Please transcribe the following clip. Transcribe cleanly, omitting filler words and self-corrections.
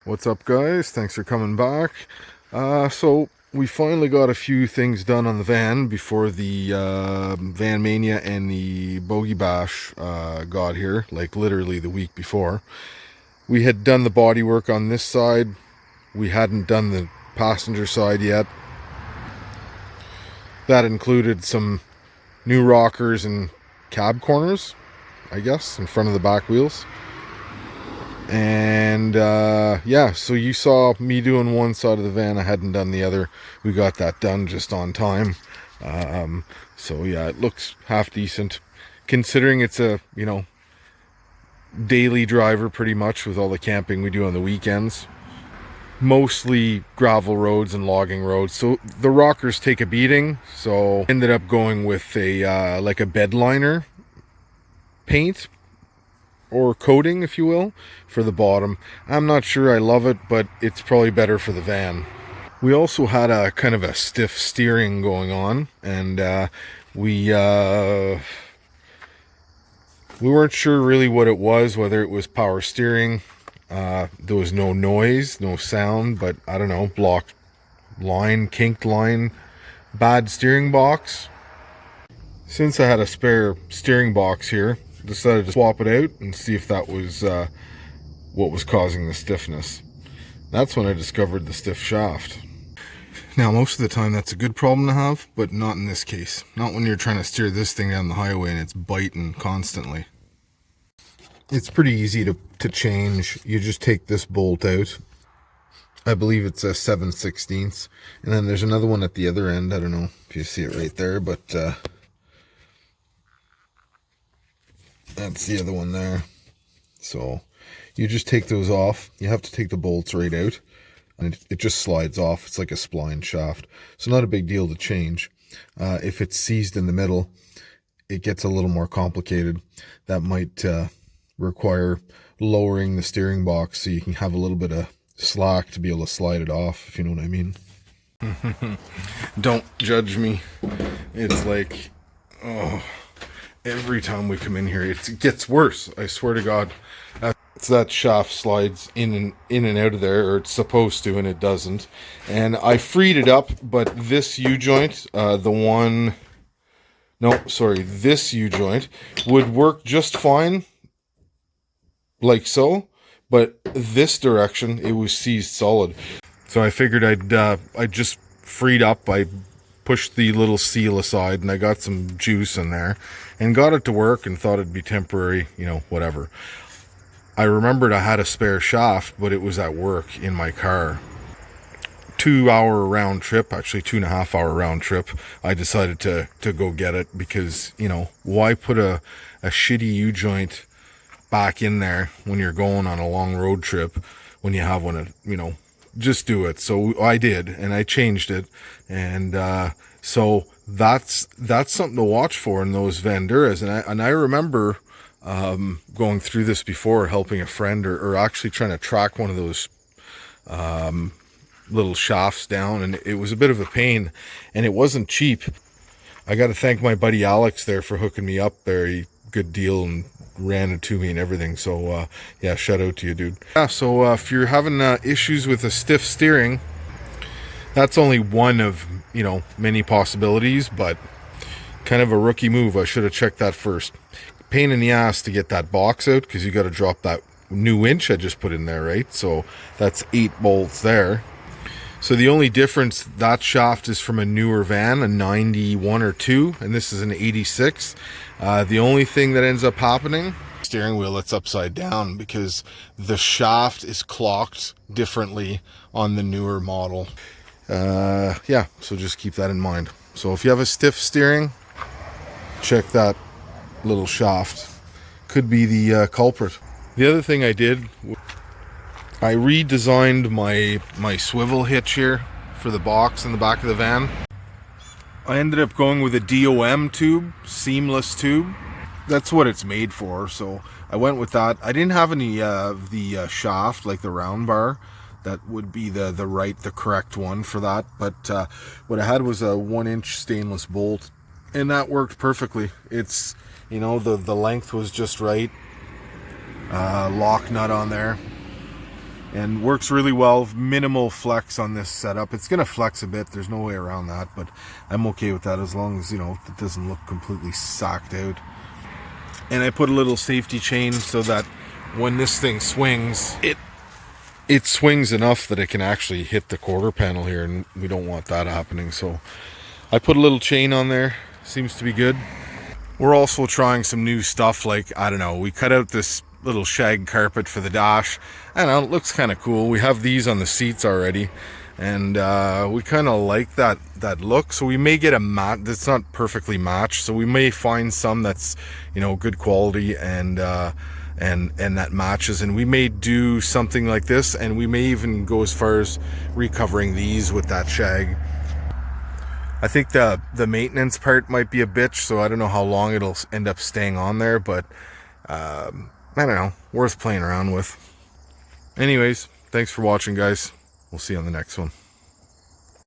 What's up, guys? Thanks for coming back. So we finally got a few things done on the van before the Van Mania and the Bogey Bash got here, like literally the week before. We had done the body work on this side. We hadn't done the passenger side yet. That included some new rockers and cab corners, I guess, in front of the back wheels. And yeah, so you saw me doing one side of the van. I hadn't done the other. We got that done just on time. So yeah, it looks half decent considering it's a, daily driver pretty much with all the camping we do on the weekends. Mostly gravel roads and logging roads, so the rockers take a beating. So ended up going with a like a bed liner paint or coating, if you will, for the bottom. I'm not sure I love it, but it's probably better for the van. We also had a kind of a stiff steering going on, and we weren't sure really what it was, whether it was power steering. There was no noise, no sound, but I don't know, blocked line, kinked line, bad steering box. Since I had a spare steering box here, decided to swap it out and see if that was what was causing the stiffness. That's when I discovered the stiff shaft. Now, most of the time that's a good problem to have, but not in this case. Not when you're trying to steer this thing down the highway and it's biting constantly. It's pretty easy to change. You just take this bolt out. I believe it's a 7/16, and then there's another one at the other end. I don't know if you see it right there, but that's the other one there. So you just take those off. You have to take the bolts right out, and it just slides off. It's like a spline shaft, so not a big deal to change. If it's seized in the middle, it gets a little more complicated. That might require lowering the steering box so you can have a little bit of slack to be able to slide it off, if you know what I mean. Don't judge me. It's like, oh, every time we come in here, it gets worse. I swear to God. That shaft slides in and out of there, or it's supposed to, and it doesn't. And I freed it up, but this U-joint, this U-joint would work just fine, like so. But this direction, it was seized solid. So I figured I'd just freed up. I pushed the little seal aside, and I got some juice in there and got it to work and thought it'd be temporary, whatever. I remembered I had a spare shaft, but it was at work in my car. 2-hour round trip, actually 2.5-hour round trip. I decided to go get it because, why put a shitty U-joint back in there when you're going on a long road trip when you have one, just do it. So I did, and I changed it. And so that's something to watch for in those Vanduras. And I remember going through this before, helping a friend or actually trying to track one of those little shafts down, and it was a bit of a pain, and it wasn't cheap. I got to thank my buddy Alex there for hooking me up there. Good deal, and ran it to me and everything. So yeah, shout out to you, dude. Yeah, so if you're having issues with a stiff steering, that's only one of many possibilities, but kind of a rookie move. I should have checked that first. Pain in the ass to get that box out, because you got to drop that new winch I just put in there, right? So that's 8 bolts there. So the only difference, that shaft is from a newer van, a 91 or 2, and this is an 86. The only thing that ends up happening, steering wheel that's upside down, because the shaft is clocked differently on the newer model. Yeah, so just keep that in mind. So if you have a stiff steering, check that little shaft. Could be the culprit. The other thing I did, I redesigned my swivel hitch here for the box in the back of the van. I ended up going with a DOM tube, seamless tube. That's what it's made for, so I went with that. I didn't have any of the shaft, like the round bar. That would be the correct one for that. But what I had was a 1-inch stainless bolt, and that worked perfectly. It's, the length was just right. Lock nut on there. and works really well. Minimal flex on this setup. It's gonna flex a bit, there's no way around that, but I'm okay with that as long as, you know, it doesn't look completely socked out. And I put a little safety chain so that when this thing swings, it swings enough that it can actually hit the quarter panel here, and we don't want that happening. So I put a little chain on there. Seems to be good. We're also trying some new stuff, like, I don't know, we cut out this little shag carpet for the dash. I don't know, it looks kind of cool. We have these on the seats already, and we kind of like that look. So we may get a mat that's not perfectly matched, so we may find some that's, you know, good quality and that matches, and we may do something like this, and we may even go as far as recovering these with that shag. I think the maintenance part might be a bitch, so I don't know how long it'll end up staying on there, but I don't know, worth playing around with. Anyways, thanks for watching, guys. We'll see you on the next one.